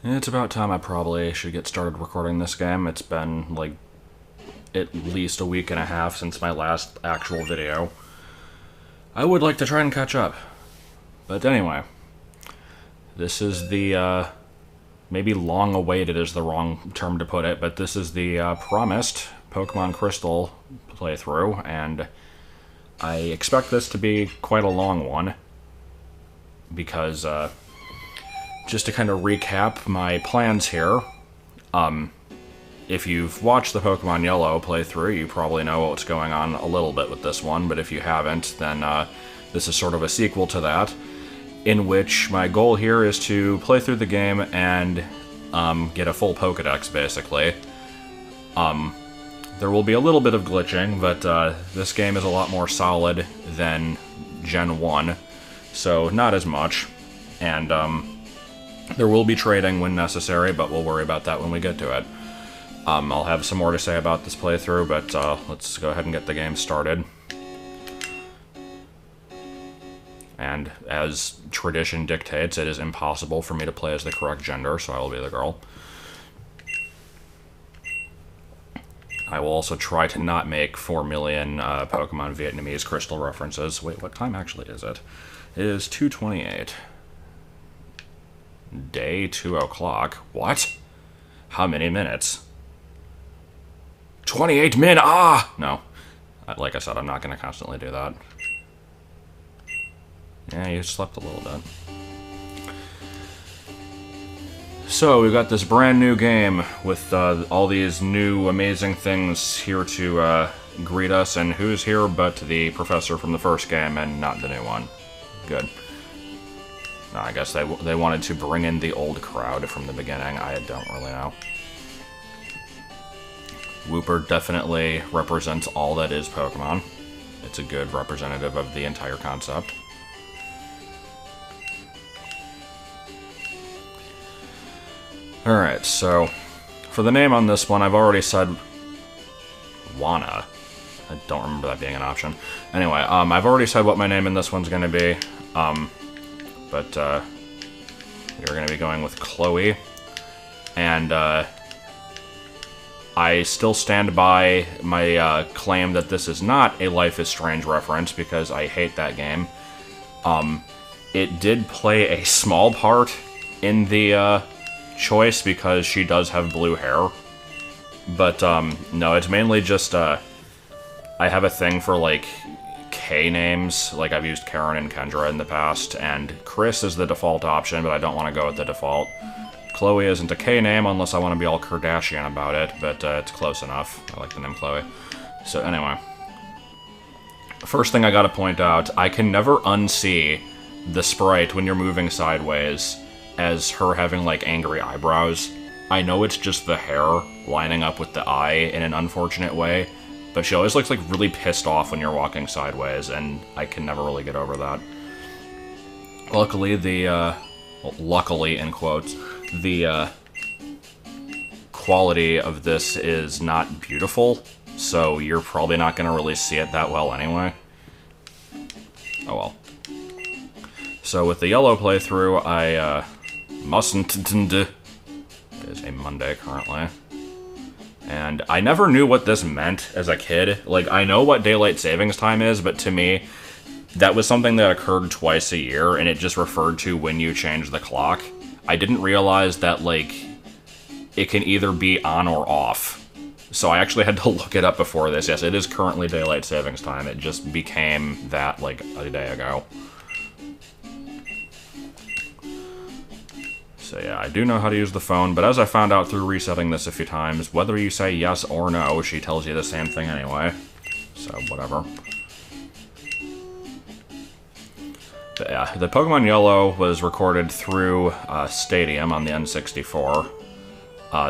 It's about time I probably should get started recording this game. It's been, like, at least a week and a half since my last actual video. I would like to try and catch up. But anyway, this is the, maybe long-awaited is the wrong term to put it, but this is the promised Pokemon Crystal playthrough, and I expect this to be quite a long one, because, just to kind of recap my plans here, if you've watched the Pokemon Yellow playthrough, you probably know what's going on a little bit with this one, but if you haven't, then this is sort of a sequel to that, in which my goal here is to play through the game and get a full Pokedex, basically. There will be a little bit of glitching, but this game is a lot more solid than Gen 1, so not as much, and there will be trading when necessary, but we'll worry about that when we get to it. I'll have some more to say about this playthrough, but let's go ahead and get the game started. And as tradition dictates, it is impossible for me to play as the correct gender, so I will be the girl. I will also try to not make 4 million Pokemon Vietnamese crystal references. Wait, what time actually is it? It is 2:28. Day 2 o'clock. What? How many minutes? 28 min! Ah! No. Like I said, I'm not going to constantly do that. Yeah, you slept a little bit. So, we've got this brand new game with all these new amazing things here to greet us, and who's here but the professor from the first game and not the new one. Good. No, I guess they wanted to bring in the old crowd from the beginning. I don't really know. Wooper definitely represents all that is Pokemon. It's a good representative of the entire concept. Alright, so for the name on this one, I've already said Wanna. I don't remember that being an option. Anyway, I've already said what my name in this one's going to be. But we're going to be going with Chloe, and I still stand by my claim that this is not a Life is Strange reference, because I hate that game. It did play a small part in the choice, because she does have blue hair, but no, it's mainly just, I have a thing for, like, K names. Like, I've used Karen and Kendra in the past, and Chris is the default option, but I don't want to go with the default. Chloe isn't a K name unless I want to be all Kardashian about it, but it's close enough. I like the name Chloe. So anyway, first thing I gotta point out, I can never unsee the sprite when you're moving sideways as her having, like, angry eyebrows. I know it's just the hair lining up with the eye in an unfortunate way, but she always looks, like, really pissed off when you're walking sideways, and I can never really get over that. Luckily, well, luckily, in quotes, the quality of this is not beautiful, so you're probably not going to really see it that well anyway. Oh well. So with the Yellow playthrough, I mustn't... It is a Monday currently. And I never knew what this meant as a kid. Like, I know what daylight savings time is, but to me, that was something that occurred twice a year, and it just referred to when you change the clock. I didn't realize that, like, it can either be on or off. So I actually had to look it up before this. Yes, it is currently daylight savings time. It just became that, like, a day ago. So yeah, I do know how to use the phone, but as I found out through resetting this a few times, whether you say yes or no, she tells you the same thing anyway. So, whatever. But yeah, the Pokemon Yellow was recorded through Stadium on the N64.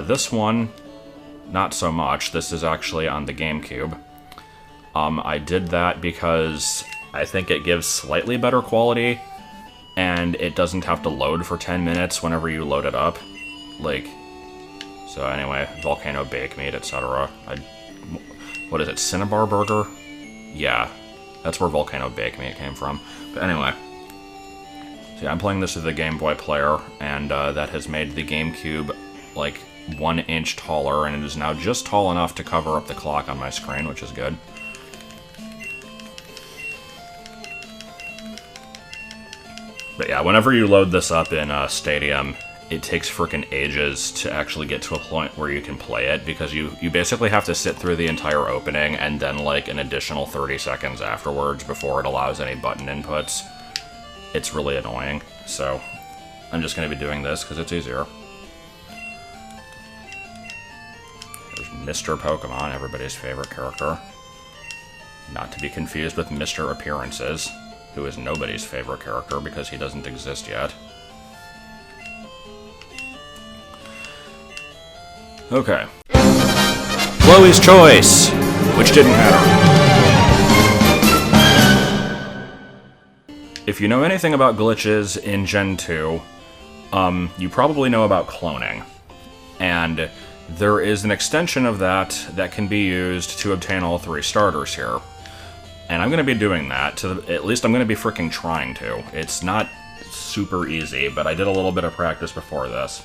This one, not so much. This is actually on the GameCube. I did that because I think it gives slightly better quality, and it doesn't have to load for 10 minutes whenever you load it up. Like, so anyway, Volcano Bake Meat, etc. What is it, Cinnabar Burger? Yeah, that's where Volcano Bake Meat came from. But anyway, so Yeah, I'm playing this with a Game Boy player, and that has made the GameCube like 1 inch taller, and it is now just tall enough to cover up the clock on my screen, which is good. But yeah, whenever you load this up in Stadium, it takes frickin' ages to actually get to a point where you can play it, because you basically have to sit through the entire opening and then like an additional 30 seconds afterwards before it allows any button inputs. It's really annoying, so I'm just going to be doing this because it's easier. There's Mr. Pokemon, everybody's favorite character. Not to be confused with Mr. Appearances, who is nobody's favorite character because he doesn't exist yet. Okay. Chloe's Choice, which didn't matter. If you know anything about glitches in Gen 2, you probably know about cloning. And there is an extension of that that can be used to obtain all 3 starters here. And I'm going to be doing that, at least I'm going to be freaking trying to. It's not super easy, but I did a little bit of practice before this.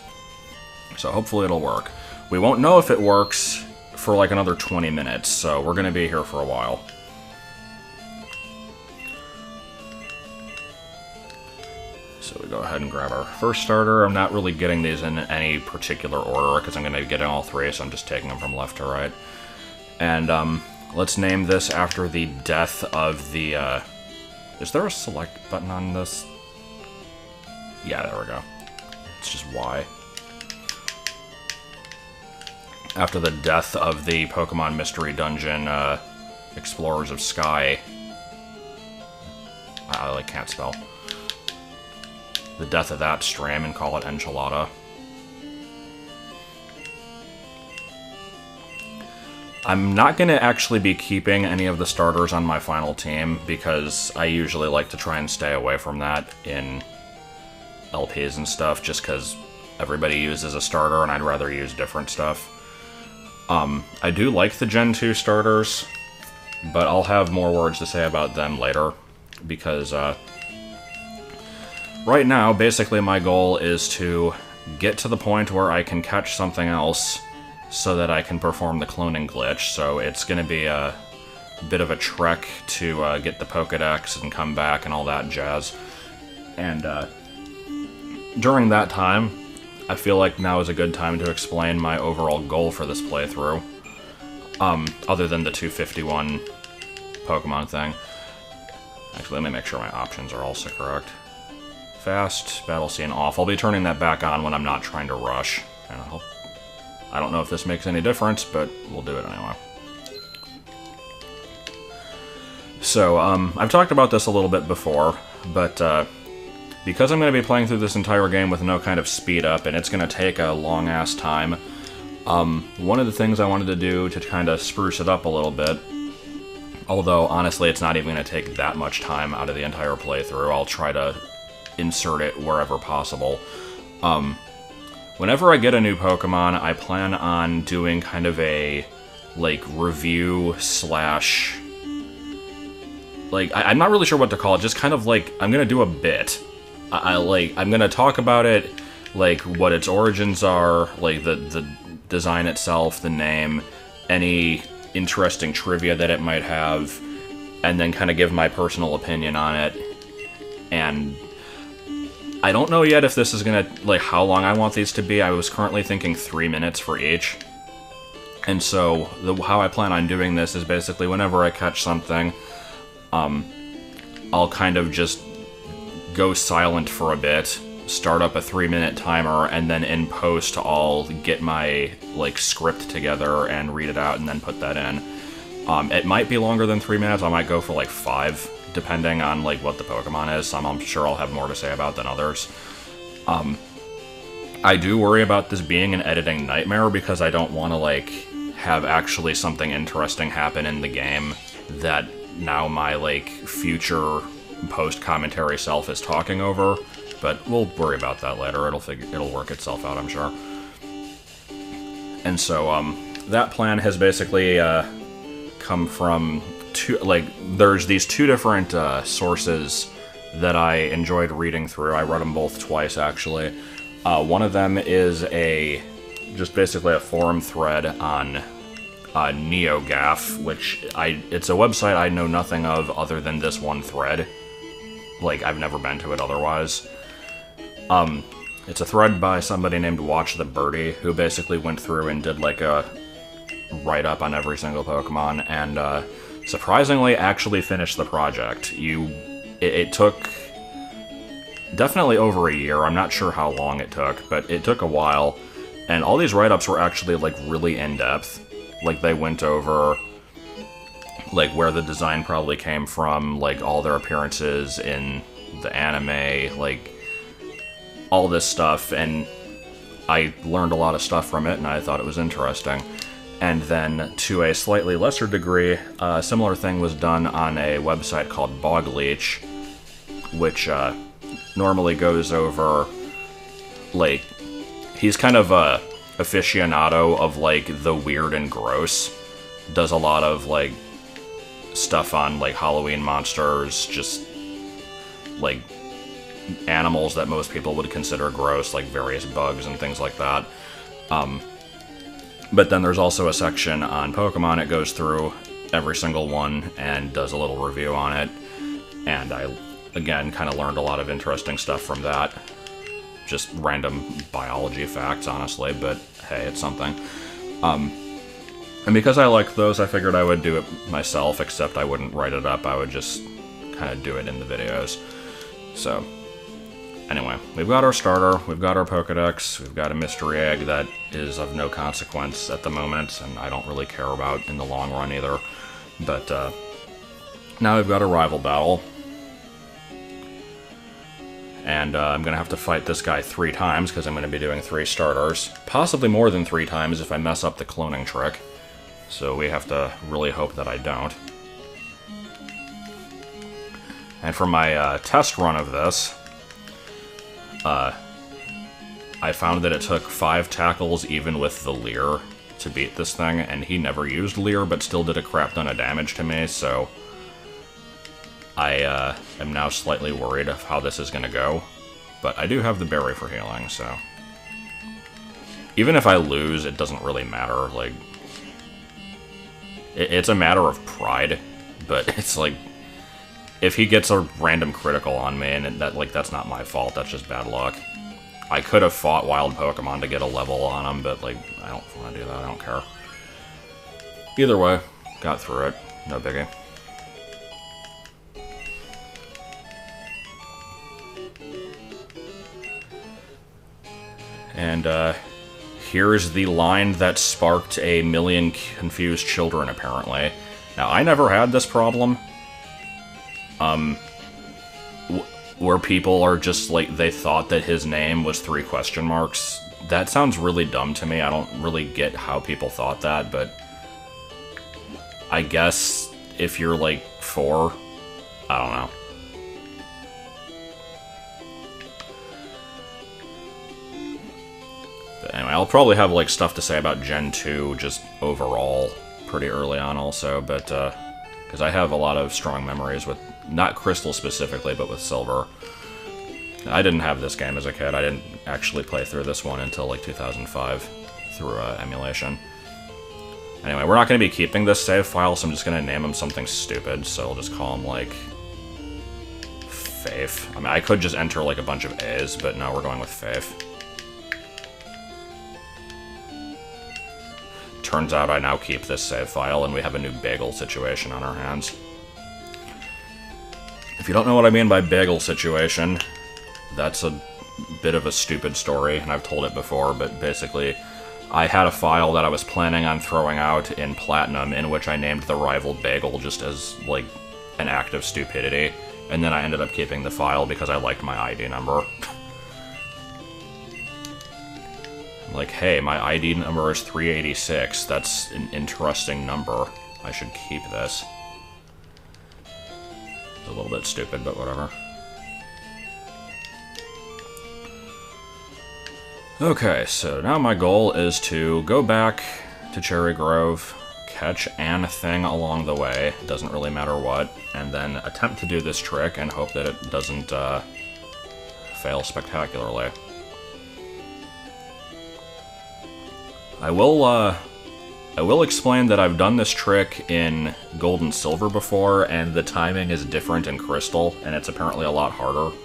So hopefully it'll work. We won't know if it works for like another 20 minutes, so we're going to be here for a while. So we go ahead and grab our first starter. I'm not really getting these in any particular order because I'm going to be getting all 3, so I'm just taking them from left to right. And let's name this after the death of the... Is there a select button on this? Yeah, there we go. It's just Y. After the death of the Pokemon Mystery Dungeon Explorers of Sky. I like can't spell. The death of that stream and call it Enchilada. I'm not going to actually be keeping any of the starters on my final team because I usually like to try and stay away from that in LPs and stuff just because everybody uses a starter and I'd rather use different stuff. I do like the Gen 2 starters, but I'll have more words to say about them later because right now, basically my goal is to get to the point where I can catch something else so that I can perform the cloning glitch. So it's going to be a bit of a trek to get the Pokedex and come back and all that jazz. And during that time, I feel like now is a good time to explain my overall goal for this playthrough. Other than the 251 Pokemon thing. Actually, let me make sure my options are also correct. Fast, Battle Scene off. I'll be turning that back on when I'm not trying to rush. And I don't know if this makes any difference, but we'll do it anyway. So, I've talked about this a little bit before, but because I'm going to be playing through this entire game with no kind of speed up, and it's going to take a long-ass time, one of the things I wanted to do to kind of spruce it up a little bit, although honestly it's not even going to take that much time out of the entire playthrough, I'll try to insert it wherever possible. Whenever I get a new Pokemon, I plan on doing kind of a, like, review slash... Like, I'm not really sure what to call it, just kind of like, I'm gonna do a bit. I'm gonna talk about it, like, what its origins are, like, the design itself, the name, any interesting trivia that it might have, and then kind of give my personal opinion on it. And I don't know yet if this is gonna, like, how long I want these to be. I was currently thinking 3 minutes for each. And so, how I plan on doing this is basically whenever I catch something, I'll kind of just go silent for a bit, start up a 3-minute timer, and then in post I'll get my, like, script together and read it out and then put that in. It might be longer than 3 minutes, I might go for like 5, depending on, like, what the Pokemon is. Some I'm sure I'll have more to say about than others. I do worry about this being an editing nightmare because I don't want to, like, have actually something interesting happen in the game that now my, like, future post-commentary self is talking over, but we'll worry about that later. It'll work itself out, I'm sure. And so, that plan has basically, come from there's these 2 different, sources that I enjoyed reading through. I read them both twice, actually. One of them is just basically a forum thread on NeoGAF, which it's a website I know nothing of other than this one thread. Like, I've never been to it otherwise. It's a thread by somebody named Watch the Birdie, who basically went through and did like a write-up on every single Pokemon, and surprisingly actually finished the project. It took definitely over a year. I'm not sure how long it took, but it took a while, and all these write-ups were actually like really in-depth. Like, they went over like where the design probably came from, like all their appearances in the anime, like all this stuff, and I learned a lot of stuff from it, and I thought it was interesting. And then, to a slightly lesser degree, a similar thing was done on a website called Bogleech, which normally goes over, like, he's kind of a aficionado of, like, the weird and gross. Does a lot of, like, stuff on, like, Halloween monsters, just, like, animals that most people would consider gross, like various bugs and things like that. But then there's also a section on Pokemon. It goes through every single one and does a little review on it. And I, again, kind of learned a lot of interesting stuff from that. Just random biology facts, honestly, but hey, it's something. And because I like those, I figured I would do it myself, except I wouldn't write it up. I would just kind of do it in the videos. So, anyway, we've got our starter, we've got our Pokedex, we've got a mystery egg that is of no consequence at the moment, and I don't really care about in the long run either. But now we've got a rival battle. And I'm going to have to fight this guy 3 times, because I'm going to be doing 3 starters. Possibly more than 3 times if I mess up the cloning trick. So we have to really hope that I don't. And for my test run of this, I found that it took 5 tackles even with the Leer to beat this thing, and he never used Leer, but still did a crap ton of damage to me, so I am now slightly worried of how this is going to go. But I do have the berry for healing, so even if I lose, it doesn't really matter. Like, it's a matter of pride, but it's like, if he gets a random critical on me, and that's not my fault, that's just bad luck. I could have fought wild Pokemon to get a level on him, but, like, I don't want to do that, I don't care. Either way, got through it, no biggie. And, here's the line that sparked a million confused children, apparently. Now, I never had this problem. Where people are just, like, they thought that his name was 3 question marks. That sounds really dumb to me. I don't really get how people thought that, but I guess if you're, like, 4, I don't know. But anyway, I'll probably have, like, stuff to say about Gen 2 just overall pretty early on also, but, because I have a lot of strong memories with, not Crystal specifically, but with Silver. I didn't have this game as a kid. I didn't actually play through this one until, like, 2005 through emulation. Anyway, we're not going to be keeping this save file, so I'm just going to name him something stupid, so I'll just call him, like, Faith. I mean, I could just enter, like, a bunch of A's, but no, we're going with Faith. Turns out I now keep this save file, and we have a new bagel situation on our hands. If you don't know what I mean by bagel situation, that's a bit of a stupid story, and I've told it before, but basically, I had a file that I was planning on throwing out in Platinum, in which I named the rival bagel just as, like, an act of stupidity, and then I ended up keeping the file because I liked my ID number. Like, hey, my ID number is 386. That's an interesting number. I should keep this. It's a little bit stupid, but whatever. Okay, so now my goal is to go back to Cherry Grove, catch an thing along the way, doesn't really matter what, and then attempt to do this trick and hope that it doesn't fail spectacularly. I will explain that I've done this trick in Gold and Silver before, and the timing is different in Crystal, and it's apparently a lot harder.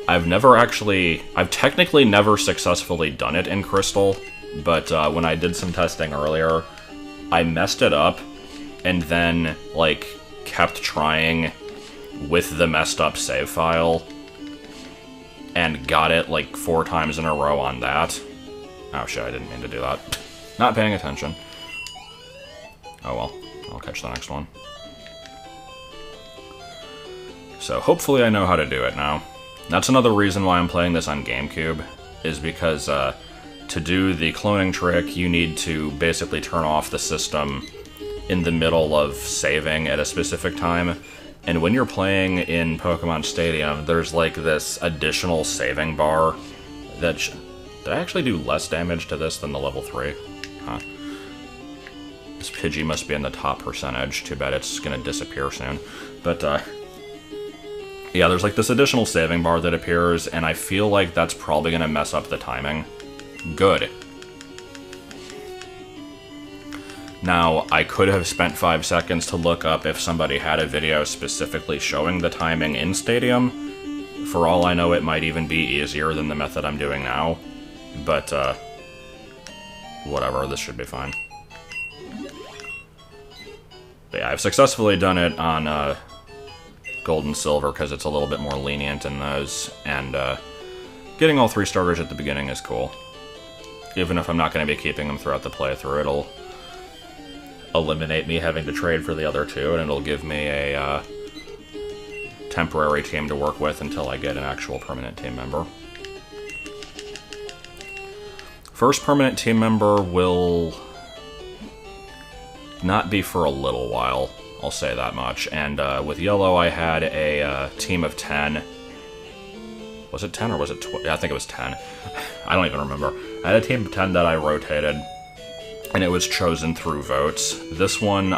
I've technically never successfully done it in Crystal, but when I did some testing earlier, I messed it up, and then, like, kept trying with the messed up save file, and got it, like, 4 times in a row on that. Oh shit, I didn't mean to do that. Not paying attention. Oh well, I'll catch the next one. So hopefully I know how to do it now. That's another reason why I'm playing this on GameCube, is because to do the cloning trick, you need to basically turn off the system in the middle of saving at a specific time. And when you're playing in Pokemon Stadium, there's like this additional saving bar that... Did I actually do less damage to this than the level 3? Huh. This Pidgey must be in the top percentage. Too bad it's gonna disappear soon. But, yeah, there's like this additional saving bar that appears, and I feel like that's probably gonna mess up the timing. Good. Now, I could have spent 5 seconds to look up if somebody had a video specifically showing the timing in Stadium. For all I know, it might even be easier than the method I'm doing now. But, whatever, this should be fine. But yeah, I've successfully done it on, Gold and Silver, because it's a little bit more lenient in those, and, getting all 3 starters at the beginning is cool. Even if I'm not going to be keeping them throughout the playthrough, it'll eliminate me having to trade for the other 2, and it'll give me a, temporary team to work with until I get an actual permanent team member. First permanent team member will not be for a little while, I'll say that much. And with Yellow, I had a team of 10. Was it 10 or was it 12? Yeah, I think it was 10. I don't even remember. I had a team of 10 that I rotated, and it was chosen through votes. This one,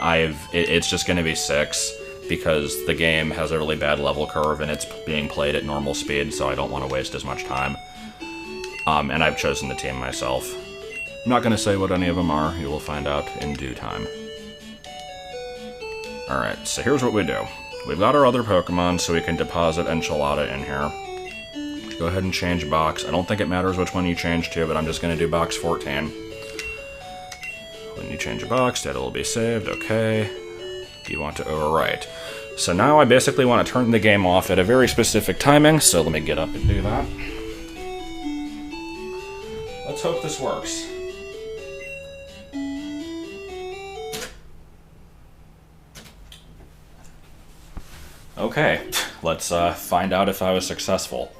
it's just going to be 6, because the game has a really bad level curve, and it's being played at normal speed, so I don't want to waste as much time. And I've chosen the team myself. I'm not going to say what any of them are. You will find out in due time. Alright, so here's what we do. We've got our other Pokemon, so we can deposit Enchilada in here. Go ahead and change box. I don't think it matters which one you change to, but I'm just going to do box 14. When you change a box, data will be saved. Okay. You want to overwrite. So now I basically want to turn the game off at a very specific timing, so let me get up and do that. Let's hope this works. Okay, let's find out if I was successful.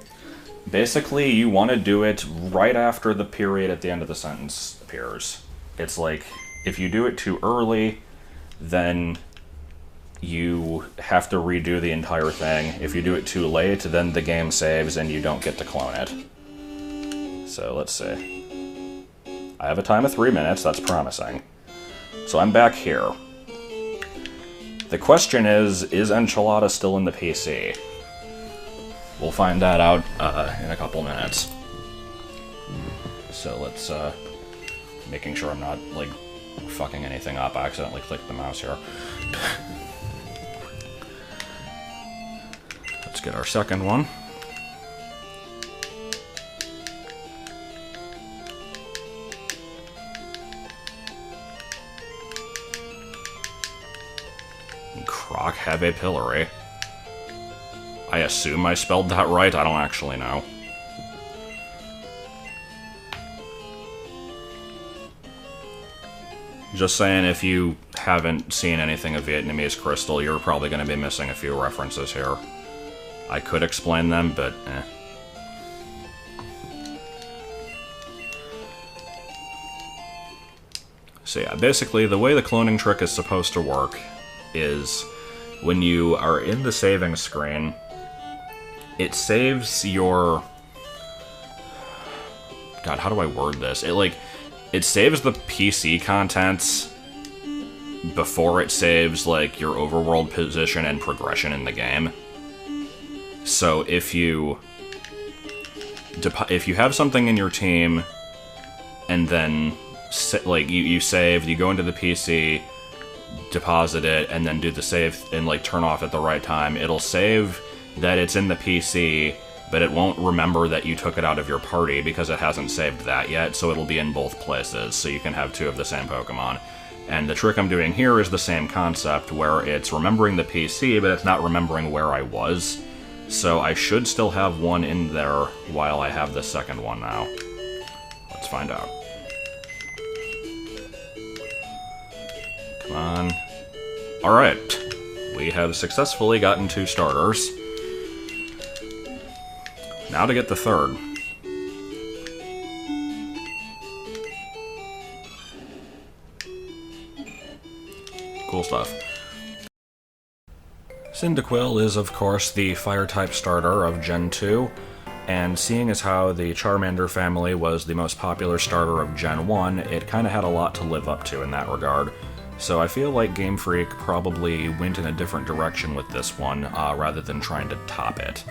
Basically, you want to do it right after the period at the end of the sentence appears. It's like, if you do it too early, then you have to redo the entire thing. If you do it too late, then the game saves and you don't get to clone it. So let's see. I have a time of 3 minutes, that's promising. So I'm back here. The question is Enchilada still in the PC? We'll find that out in a couple minutes. So let's, making sure I'm not, like, fucking anything up. I accidentally clicked the mouse here. Let's get our second one. Croc have a pillory. I assume I spelled that right, I don't actually know. Just saying, if you haven't seen anything of Vietnamese Crystal, you're probably going to be missing a few references here. I could explain them, but eh. So yeah, basically, the way the cloning trick is supposed to work is when you are in the saving screen, it saves your... God, how do I word this? It saves the PC contents before it saves, like, your overworld position and progression in the game. So if you have something in your team, and then, like, you saved, you go into the PC, deposit it, and then do the save and, like, turn off at the right time, it'll save that it's in the PC, but it won't remember that you took it out of your party because it hasn't saved that yet, so it'll be in both places, so you can have two of the same Pokemon. And the trick I'm doing here is the same concept, where it's remembering the PC, but it's not remembering where I was. So I should still have one in there while I have the second one now. Let's find out. Come on. Alright. We have successfully gotten 2 starters. Now to get the third. Cool stuff. Cyndaquil is, of course, the Fire-type starter of Gen 2, and seeing as how the Charmander family was the most popular starter of Gen 1, it kind of had a lot to live up to in that regard. So I feel like Game Freak probably went in a different direction with this one, rather than trying to top it.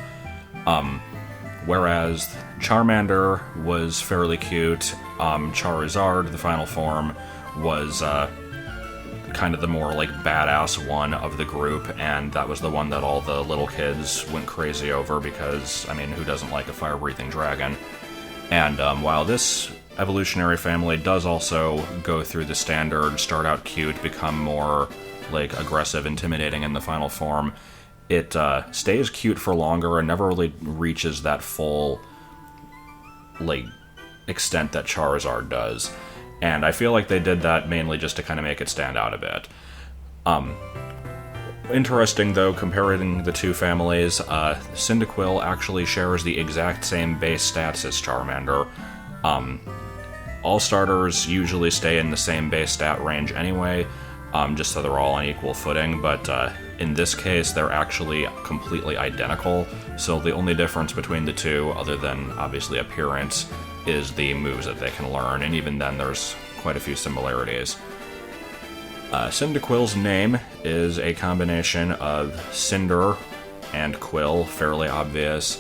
Whereas Charmander was fairly cute, Charizard, the final form, was kind of the more, like, badass one of the group, and that was the one that all the little kids went crazy over because, I mean, who doesn't like a fire-breathing dragon? And while this evolutionary family does also go through the standard start out cute, become more, like, aggressive, intimidating in the final form, it stays cute for longer and never really reaches that full, like, extent that Charizard does. And I feel like they did that mainly just to kind of make it stand out a bit. Interesting, though, comparing the two families, Cyndaquil actually shares the exact same base stats as Charmander. All starters usually stay in the same base stat range anyway, just so they're all on equal footing, but in this case, they're actually completely identical, so the only difference between the two, other than, obviously, appearance, is the moves that they can learn, and even then there's quite a few similarities. Cyndaquil's name is a combination of Cinder and Quill, fairly obvious.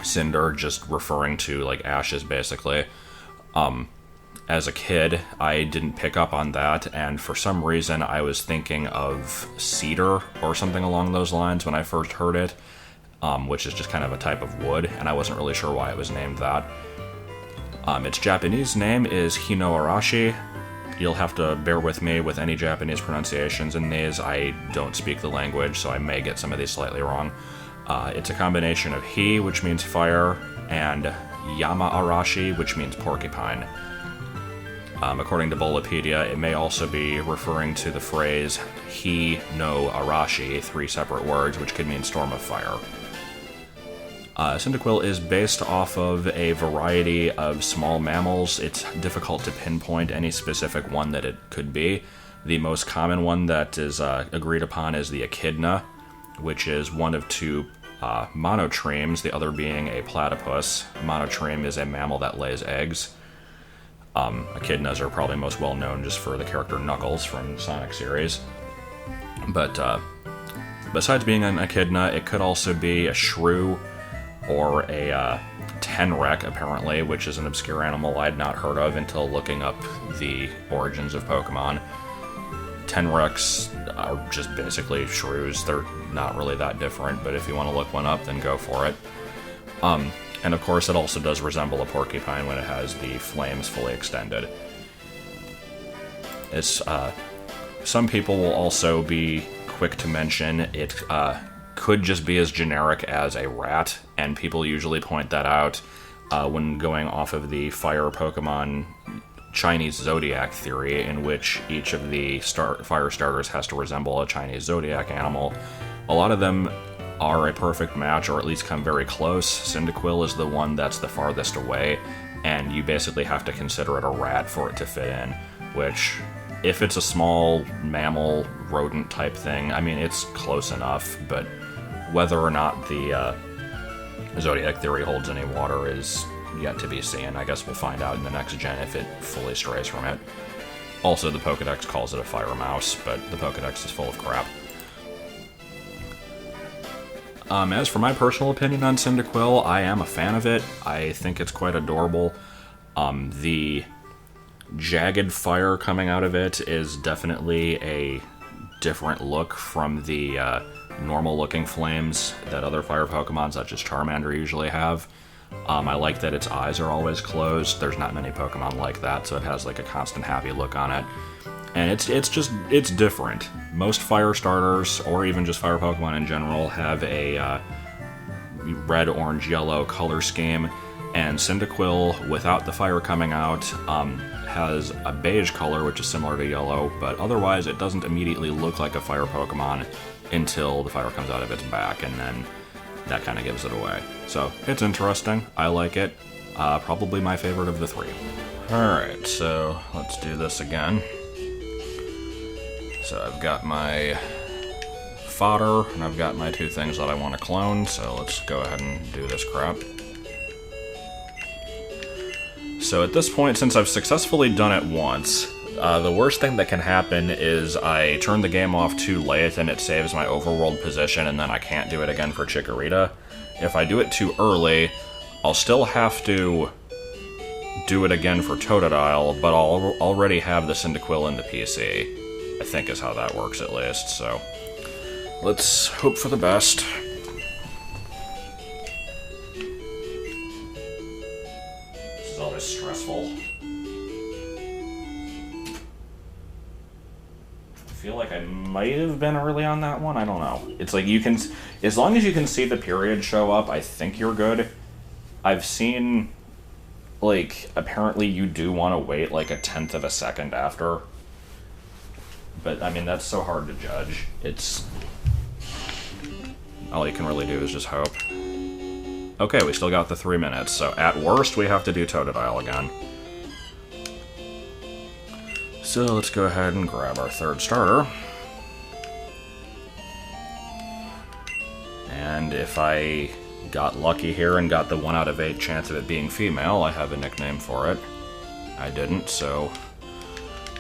Cinder just referring to, like, ashes, basically. As a kid, I didn't pick up on that, and for some reason I was thinking of cedar or something along those lines when I first heard it. Which is just kind of a type of wood, and I wasn't really sure why it was named that. Its Japanese name is Hinoarashi. You'll have to bear with me with any Japanese pronunciations in these. I don't speak the language, so I may get some of these slightly wrong. It's a combination of Hi, which means fire, and Yama-arashi, which means porcupine. According to Bulbapedia, it may also be referring to the phrase Hi no Arashi, 3 separate words, which could mean storm of fire. Cyndaquil is based off of a variety of small mammals. It's difficult to pinpoint any specific one that it could be. The most common one that is agreed upon is the echidna, which is one of 2 monotremes, the other being a platypus. Monotreme is a mammal that lays eggs. Echidnas are probably most well known just for the character Knuckles from the Sonic series. But besides being an echidna, it could also be a shrew, or a tenrec, apparently, which is an obscure animal I'd not heard of until looking up the origins of Pokemon. Tenrecs are just basically shrews. They're not really that different, but if you want to look one up, then go for it. And of course, it also does resemble a porcupine when it has the flames fully extended. It's, some people will also be quick to mention it could just be as generic as a rat, and people usually point that out when going off of the fire Pokemon Chinese zodiac theory, in which each of the fire starters has to resemble a Chinese zodiac animal. A lot of them are a perfect match, or at least come very close. Cyndaquil is the one that's the farthest away, and you basically have to consider it a rat for it to fit in, which, if it's a small mammal, rodent type thing, I mean, it's close enough, but whether or not the zodiac theory holds any water is yet to be seen. I guess we'll find out in the next gen if it fully strays from it. Also, the Pokédex calls it a fire mouse, but the Pokédex is full of crap. As for my personal opinion on Cyndaquil, I am a fan of it. I think it's quite adorable. The jagged fire coming out of it is definitely a different look from the normal-looking flames that other fire Pokemon, such as Charmander, usually have. I like that its eyes are always closed. There's not many Pokemon like that, so it has like a constant happy look on it. And it's different. Most fire starters, or even just fire Pokemon in general, have a red, orange, yellow color scheme, and Cyndaquil, without the fire coming out, has a beige color, which is similar to yellow, but otherwise it doesn't immediately look like a fire Pokemon until the fire comes out of its back, and then that kind of gives it away. So, it's interesting. I like it. Probably my favorite of the three. Alright, so let's do this again. So I've got my fodder, and I've got my two things that I want to clone, so let's go ahead and do this crap. So at this point, since I've successfully done it once, the worst thing that can happen is I turn the game off too late and it saves my overworld position, and then I can't do it again for Chikorita. If I do it too early, I'll still have to do it again for Totodile, but I'll already have the Cyndaquil in the PC. I think is how that works, at least, so let's hope for the best. This is always stressful. I feel like I might have been early on that one, I don't know. It's like you can, as long as you can see the period show up, I think you're good. I've seen, like, apparently you do want to wait like 1/10 of a second after. But, I mean, that's so hard to judge. It's... all you can really do is just hope. Okay, we still got the 3 minutes, so at worst we have to do Totodile again. So let's go ahead and grab our third starter. And if I got lucky here and got the 1 out of 8 chance of it being female, I have a nickname for it. I didn't, so...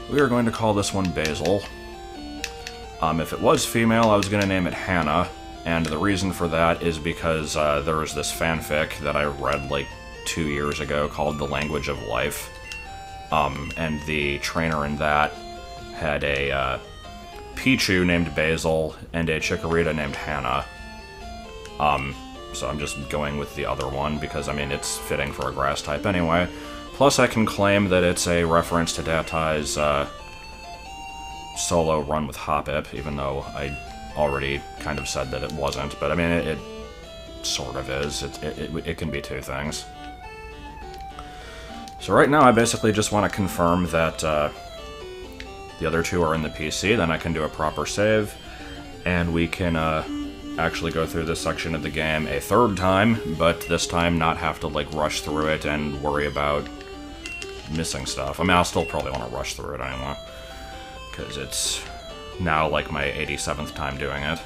we are going to call this one Basil. If it was female, I was going to name it Hannah, and the reason for that is because there was this fanfic that I read like 2 years ago called The Language of Life, and the trainer in that had a Pichu named Basil and a Chikorita named Hannah. So I'm just going with the other one because, I mean, it's fitting for a grass type anyway. Plus, I can claim that it's a reference to Datai's solo run with Hoppip, even though I already kind of said that it wasn't. But, I mean, it sort of is. It can be two things. So right now, I basically just want to confirm that the other two are in the PC, then I can do a proper save, and we can actually go through this section of the game a third time, but this time not have to, like, rush through it and worry about missing stuff. I mean, I'll still probably want to rush through it anyway, because it's now, like, my 87th time doing it.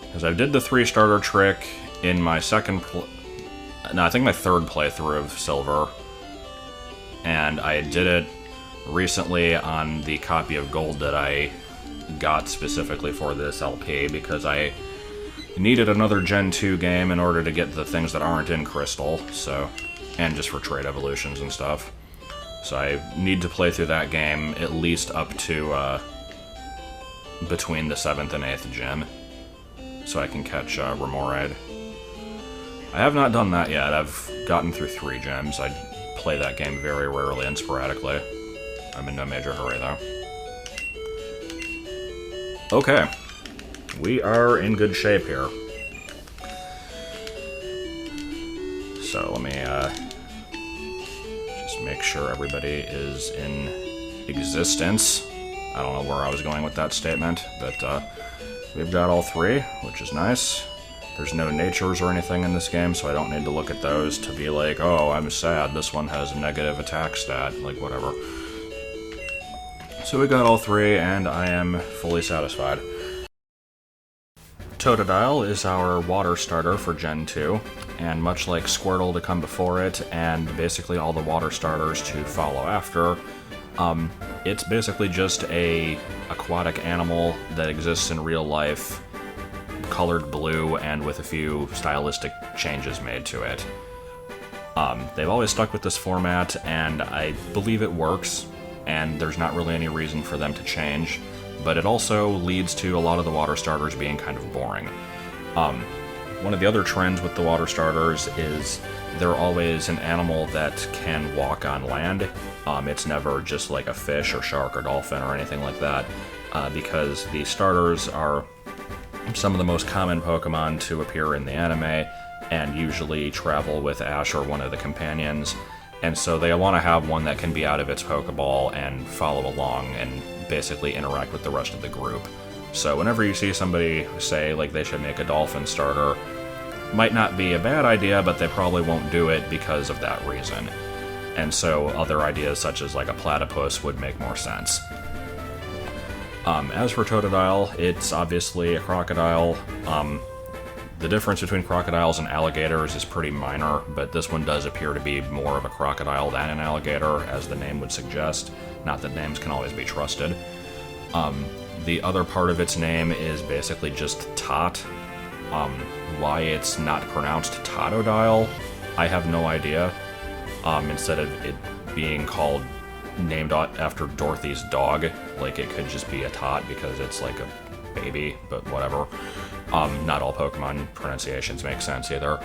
Because I did the 3-starter trick in my I think my third playthrough of Silver, and I did it recently on the copy of Gold that I got specifically for this LP, because I needed another Gen 2 game in order to get the things that aren't in Crystal, so, and just for trade evolutions and stuff. So I need to play through that game at least up to between the 7th and 8th gym, so I can catch Remoraid. I have not done that yet. I've gotten through 3 gyms. I play that game very rarely and sporadically. I'm in no major hurry, though. Okay. We are in good shape here. So let me just make sure everybody is in existence. I don't know where I was going with that statement, but we've got all 3, which is nice. There's no natures or anything in this game, so I don't need to look at those to be like, oh, I'm sad, this one has a negative attack stat, like, whatever. So we got all 3, and I am fully satisfied. Totodile is our water starter for Gen 2, and much like Squirtle to come before it, and basically all the water starters to follow after, It's basically just a aquatic animal that exists in real life, colored blue and with a few stylistic changes made to it. They've always stuck with this format, and I believe it works, and there's not really any reason for them to change, but it also leads to a lot of the water starters being kind of boring. One of the other trends with the water starters is they're always an animal that can walk on land. It's never just like a fish or shark or dolphin or anything like that, because the starters are some of the most common Pokemon to appear in the anime, and usually travel with Ash or one of the companions, and so they want to have one that can be out of its Pokeball and follow along and basically interact with the rest of the group. So whenever you see somebody say like they should make a dolphin starter, might not be a bad idea, but they probably won't do it because of that reason. And so other ideas such as like a platypus would make more sense. As for Totodile, it's obviously a crocodile. The difference between crocodiles and alligators is pretty minor, but this one does appear to be more of a crocodile than an alligator, as the name would suggest. Not that names can always be trusted. The other part of its name is basically just Tot. Why it's not pronounced Totodile, I have no idea. Instead of it being named after Dorothy's dog, like it could just be a Tot because it's like a baby, but whatever. Not all Pokemon pronunciations make sense either.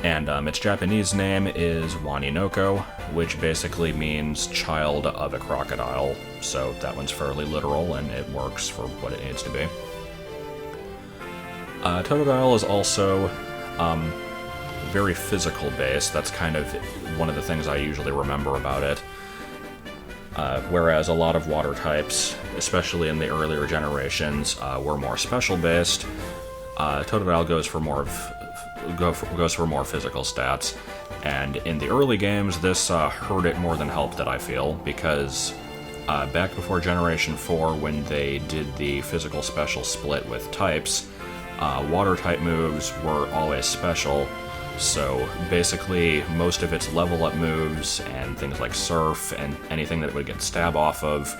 And its Japanese name is Waninoko, which basically means child of a crocodile, so that one's fairly literal and it works for what it needs to be. Totodile is also very physical based. That's kind of one of the things I usually remember about it. Whereas a lot of water types, especially in the earlier generations, were more special based. Totodile goes for more physical stats, and in the early games, this hurt it more than helped it, I feel, because back before Generation 4, when they did the physical special split with types, water type moves were always special. So basically, most of its level up moves and things like Surf and anything that it would get stab off of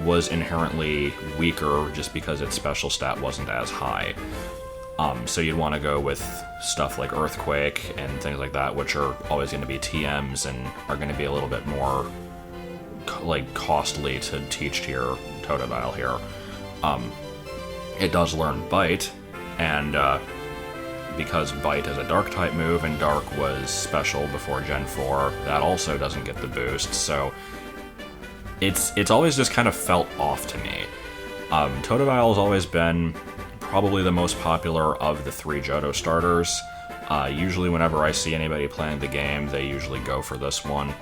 was inherently weaker just because its special stat wasn't as high. So you'd want to go with stuff like Earthquake and things like that, which are always going to be TMs and are going to be a little bit more costly to teach to your Totodile here. It does learn Bite, and because Bite is a Dark-type move, and Dark was special before Gen 4, that also doesn't get the boost, so it's always just kind of felt off to me. Totodile has always been probably the most popular of the 3 Johto starters. Usually whenever I see anybody playing the game, they usually go for this one.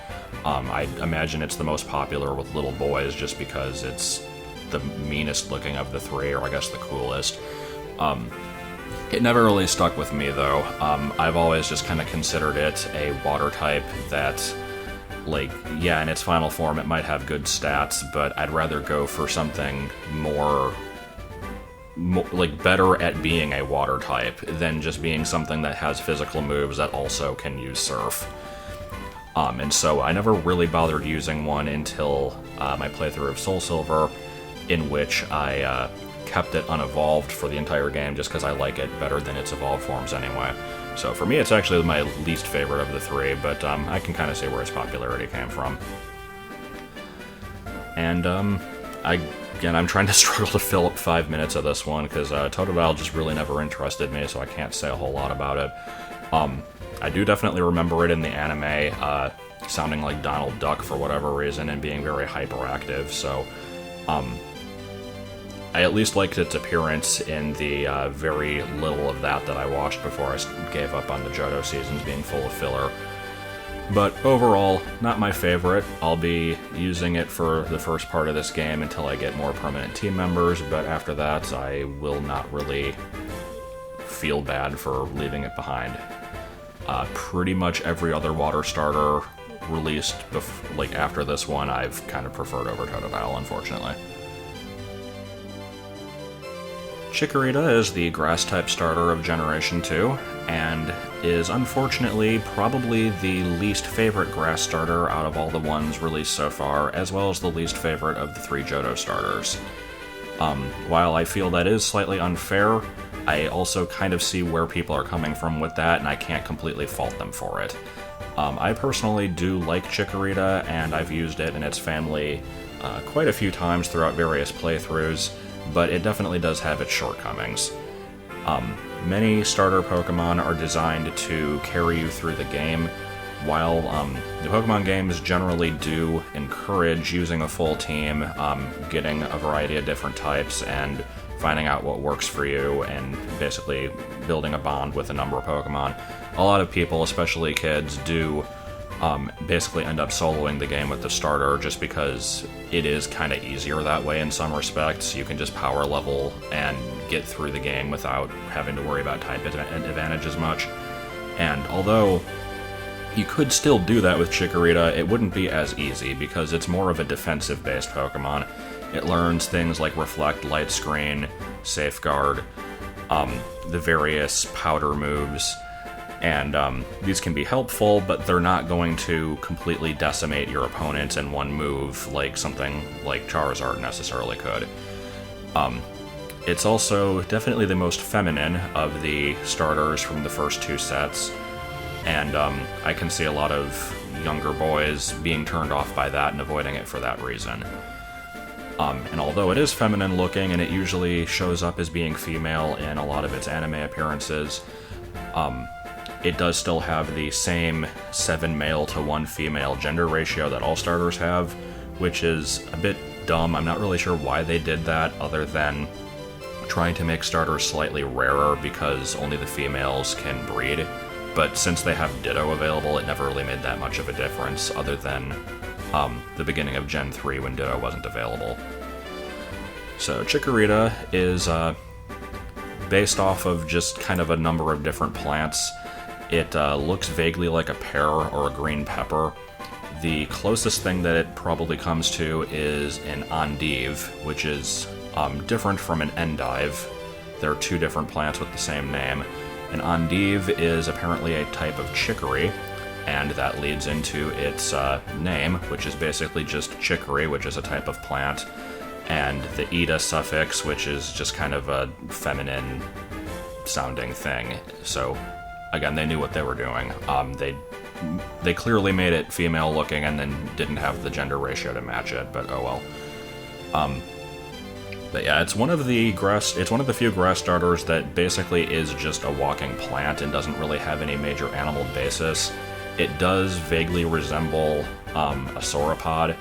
I imagine it's the most popular with little boys just because it's the meanest looking of the 3, or I guess the coolest. It never really stuck with me, though. I've always just kind of considered it a water type that, in its final form it might have good stats, but I'd rather go for something more better at being a water type than just being something that has physical moves that also can use Surf. And so I never really bothered using one until my playthrough of Soul Silver, in which I kept it unevolved for the entire game just because I like it better than its evolved forms anyway. So for me, it's actually my least favorite of the 3, but I can kind of see where its popularity came from. And I'm trying to struggle to fill up 5 minutes of this one because Totodile just really never interested me, so I can't say a whole lot about it. I do definitely remember it in the anime, sounding like Donald Duck for whatever reason and being very hyperactive, so I at least liked its appearance in the very little of that I watched before I gave up on the Johto seasons being full of filler. But overall, not my favorite. I'll be using it for the first part of this game until I get more permanent team members, but after that I will not really feel bad for leaving it behind. Pretty much every other water starter released after this one I've kind of preferred over Totodile, unfortunately. Chikorita is the Grass-type starter of Generation 2, and is unfortunately probably the least favorite Grass starter out of all the ones released so far, as well as the least favorite of the 3 Johto starters. While I feel that is slightly unfair, I also kind of see where people are coming from with that, and I can't completely fault them for it. I personally do like Chikorita, and I've used it and its family quite a few times throughout various playthroughs, but it definitely does have its shortcomings. Many starter Pokemon are designed to carry you through the game, while the Pokemon games generally do encourage using a full team, getting a variety of different types, and finding out what works for you, and basically building a bond with a number of Pokemon. A lot of people, especially kids, do basically end up soloing the game with the starter just because it is kind of easier that way in some respects. You can just power level and get through the game without having to worry about type advantage as much. And although you could still do that with Chikorita, it wouldn't be as easy because it's more of a defensive-based Pokemon. It learns things like Reflect, Light Screen, Safeguard, the various powder moves, and these can be helpful, but they're not going to completely decimate your opponents in one move like something like Charizard necessarily could. It's also definitely the most feminine of the starters from the first 2 sets, and I can see a lot of younger boys being turned off by that and avoiding it for that reason. And although it is feminine looking, and it usually shows up as being female in a lot of its anime appearances, it does still have the same 7 male to 1 female gender ratio that all starters have, which is a bit dumb. I'm not really sure why they did that, other than trying to make starters slightly rarer because only the females can breed. But since they have Ditto available, it never really made that much of a difference, other than the beginning of Gen 3 when Ditto wasn't available. So Chikorita is based off of just kind of a number of different plants. It looks vaguely like a pear or a green pepper. The closest thing that it probably comes to is an endive, which is different from an endive. There are 2 different plants with the same name. An endive is apparently a type of chicory, and that leads into its name, which is basically just chicory, which is a type of plant, and the "ita" suffix, which is just kind of a feminine sounding thing. So again, they knew what they were doing. They clearly made it female looking and then didn't have the gender ratio to match it, but oh well. But yeah, it's one of the few grass starters that basically is just a walking plant and doesn't really have any major animal basis. It does vaguely resemble a sauropod,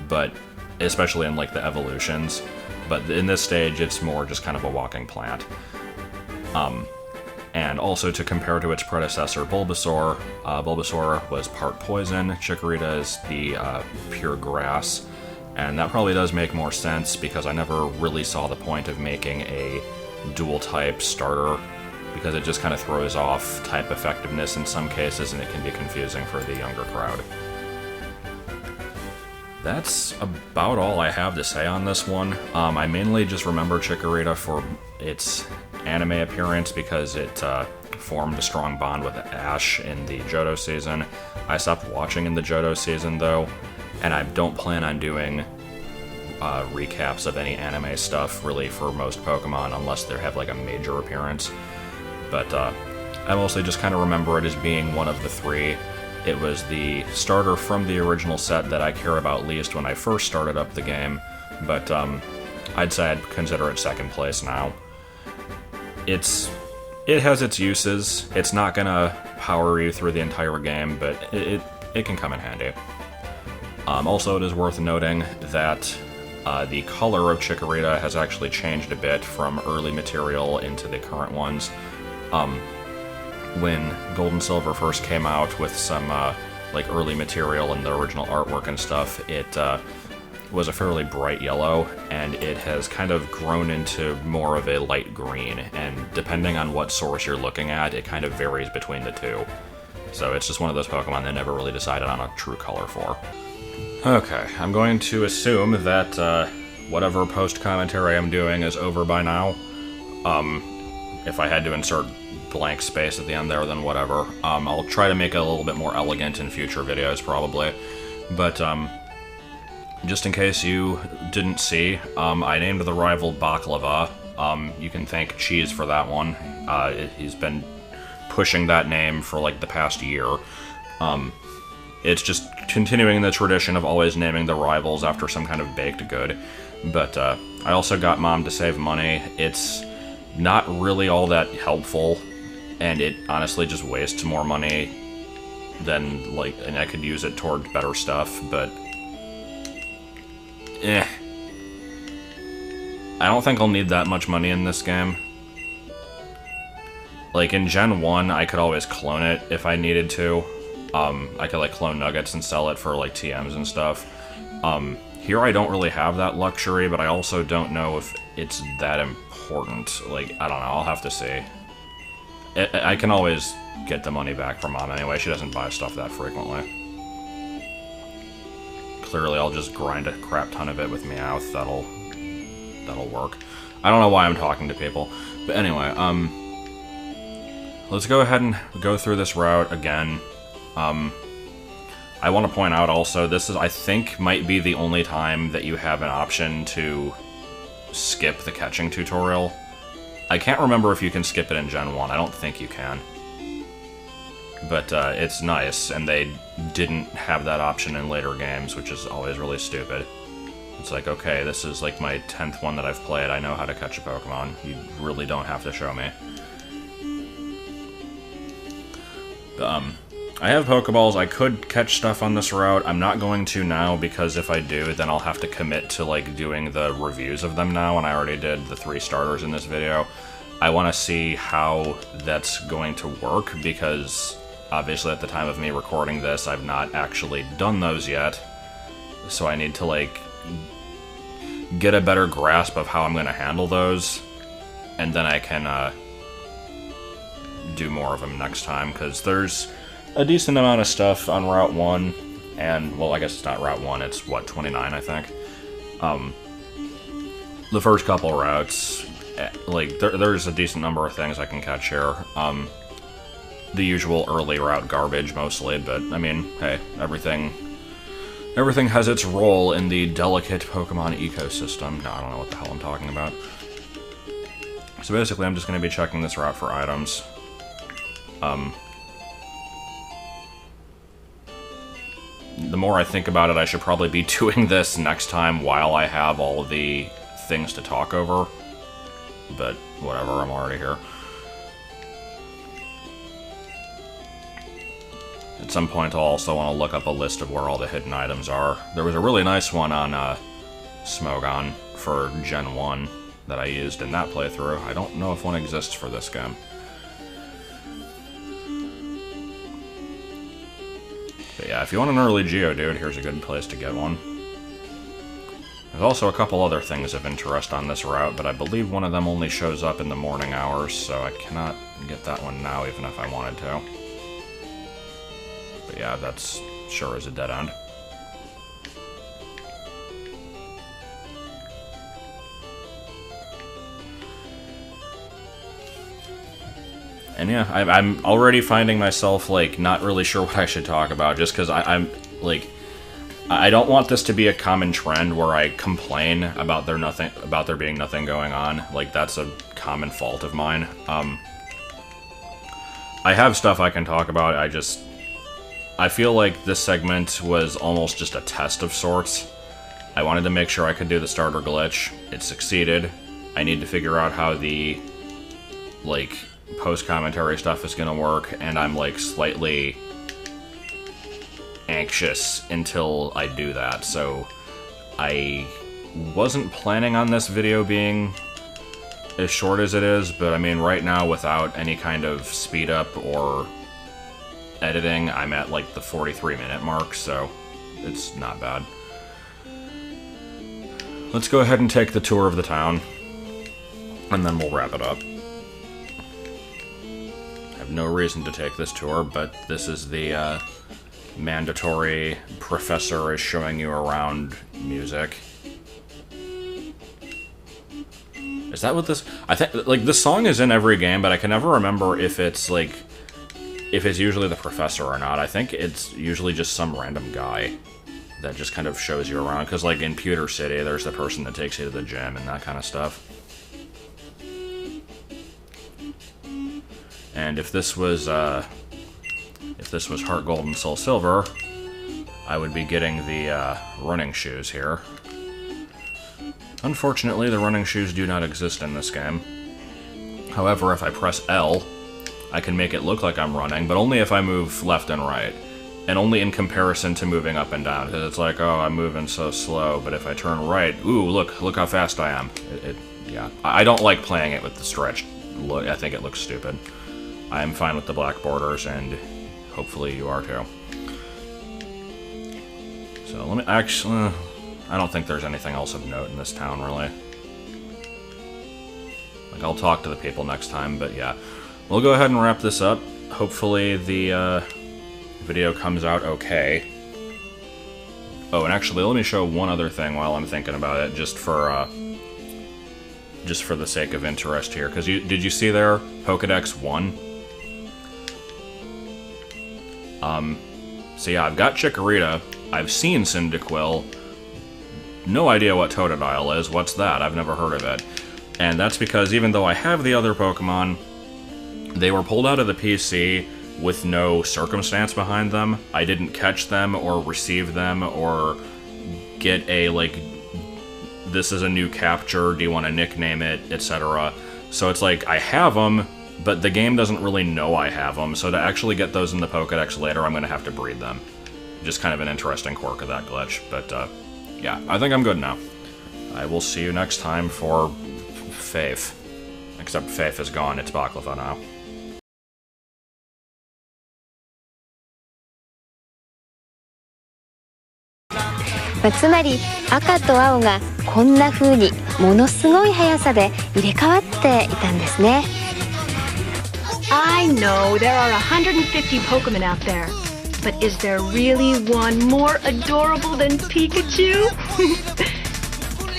but especially in like the evolutions. But in this stage, it's more just kind of a walking plant. And also to compare to its predecessor, Bulbasaur, Bulbasaur was part poison. Chikorita is the pure grass. And that probably does make more sense, because I never really saw the point of making a dual-type starter, because it just kind of throws off type effectiveness in some cases, and it can be confusing for the younger crowd. That's about all I have to say on this one. I mainly just remember Chikorita for its anime appearance, because it formed a strong bond with Ash in the Johto season. I stopped watching in the Johto season, though, and I don't plan on doing recaps of any anime stuff, really, for most Pokemon, unless they have like a major appearance. But I mostly just kind of remember it as being one of the 3. It was the starter from the original set that I care about least when I first started up the game, but I'd say I'd consider it second place now. It has its uses. It's not gonna power you through the entire game, but it can come in handy. Also, it is worth noting that the color of Chikorita has actually changed a bit from early material into the current ones. When Gold and Silver first came out with some like early material and the original artwork and stuff, it was a fairly bright yellow, and it has kind of grown into more of a light green, and depending on what source you're looking at, it kind of varies between the 2. So it's just one of those Pokemon they never really decided on a true color for. Okay, I'm going to assume that whatever post-commentary I'm doing is over by now. If I had to insert blank space at the end there, then whatever. I'll try to make it a little bit more elegant in future videos, probably. But, just in case you didn't see, I named the rival Baklava. You can thank Cheese for that one. He's been pushing that name for, like, the past year. It's just continuing the tradition of always naming the rivals after some kind of baked good. But, I also got Mom to save money. It's not really all that helpful, and it honestly just wastes more money than, like, and I could use it toward better stuff, but I don't think I'll need that much money in this game. Like, in Gen 1, I could always clone it if I needed to. I could, like, clone nuggets and sell it for, like, TMs and stuff. Here I don't really have that luxury, but I also don't know if it's that important. Like, I don't know, I'll have to see. I can always get the money back from Mom anyway, she doesn't buy stuff that frequently. Clearly, I'll just grind a crap ton of it with Meowth. That'll work. I don't know why I'm talking to people. But anyway, let's go ahead and go through this route again. I want to point out also, this is, I think, might be the only time that you have an option to skip the catching tutorial. I can't remember if you can skip it in Gen 1. I don't think you can. But it's nice, and they didn't have that option in later games, which is always really stupid. It's like, okay, this is like my 10th one that I've played, I know how to catch a Pokemon. You really don't have to show me. I have Pokeballs, I could catch stuff on this route. I'm not going to now, because if I do, then I'll have to commit to, like, doing the reviews of them now, and I already did the 3 starters in this video. I want to see how that's going to work, because obviously at the time of me recording this, I've not actually done those yet. So I need to, like, get a better grasp of how I'm going to handle those, and then I can, do more of them next time, because there's a decent amount of stuff on Route 1, and, well, I guess it's not Route 1, it's, what, 29, I think? The first couple routes, like, there's a decent number of things I can catch here. The usual early route garbage, mostly, but, I mean, hey, everything has its role in the delicate Pokemon ecosystem. No, I don't know what the hell I'm talking about. So basically, I'm just going to be checking this route for items. The more I think about it, I should probably be doing this next time while I have all of the things to talk over. But whatever, I'm already here. At some point, I'll also want to look up a list of where all the hidden items are. There was a really nice one on Smogon for Gen 1 that I used in that playthrough. I don't know if one exists for this game. But yeah, if you want an early Geodude, here's a good place to get one. There's also a couple other things of interest on this route, but I believe one of them only shows up in the morning hours, so I cannot get that one now, even if I wanted to. But yeah, that's sure is a dead end. And yeah, I'm already finding myself, like, not really sure what I should talk about, just because I'm, like, I don't want this to be a common trend where I complain about there being nothing going on. Like, that's a common fault of mine. I have stuff I can talk about, I feel like this segment was almost just a test of sorts. I wanted to make sure I could do the starter glitch. It succeeded. I need to figure out how the, like, post-commentary stuff is gonna work, and I'm, like, slightly anxious until I do that, so I wasn't planning on this video being as short as it is, but I mean, right now, without any kind of speed up or editing, I'm at, like, the 43-minute mark, so it's not bad. Let's go ahead and take the tour of the town, and then we'll wrap it up. I have no reason to take this tour, but this is the mandatory professor is showing you around music. Is that what this... I think, like, this song is in every game, but I can never remember if it's, like... if it's usually the professor or not. I think it's usually just some random guy that just kind of shows you around. Because, like, in Pewter City, there's the person that takes you to the gym and that kind of stuff. And if this was Heart Gold and Soul Silver, I would be getting the running shoes here. Unfortunately, the running shoes do not exist in this game. However, if I press L, I can make it look like I'm running, but only if I move left and right. And only in comparison to moving up and down, because it's like, oh, I'm moving so slow, but if I turn right, ooh, look how fast I am. Yeah. I don't like playing it with the stretched look. I think it looks stupid. I'm fine with the black borders, and hopefully you are too. So let me actually... I don't think there's anything else of note in this town, really. Like, I'll talk to the people next time, but yeah. We'll go ahead and wrap this up. Hopefully the video comes out okay. Oh, and actually, let me show one other thing while I'm thinking about it, just for the sake of interest here. Because did you see there, Pokedex 1? So yeah, I've got Chikorita, I've seen Cyndaquil, no idea what Totodile is, what's that? I've never heard of it. And that's because even though I have the other Pokemon, they were pulled out of the PC with no circumstance behind them. I didn't catch them or receive them or get a, like, this is a new capture, do you want to nickname it, etc. So it's like, I have them, but the game doesn't really know I have them, so to actually get those in the Pokedex later, I'm going to have to breed them. Just kind of an interesting quirk of that glitch, but yeah, I think I'm good now. I will see you next time for Faith. Except Faith is gone, it's Baklava now. つまり赤と青がこんな風にものすごい速さで入れ替わっていたんですね。I know there are 150 Pokemon out there, but is there really one more adorable than Pikachu?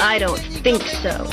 I don't think so.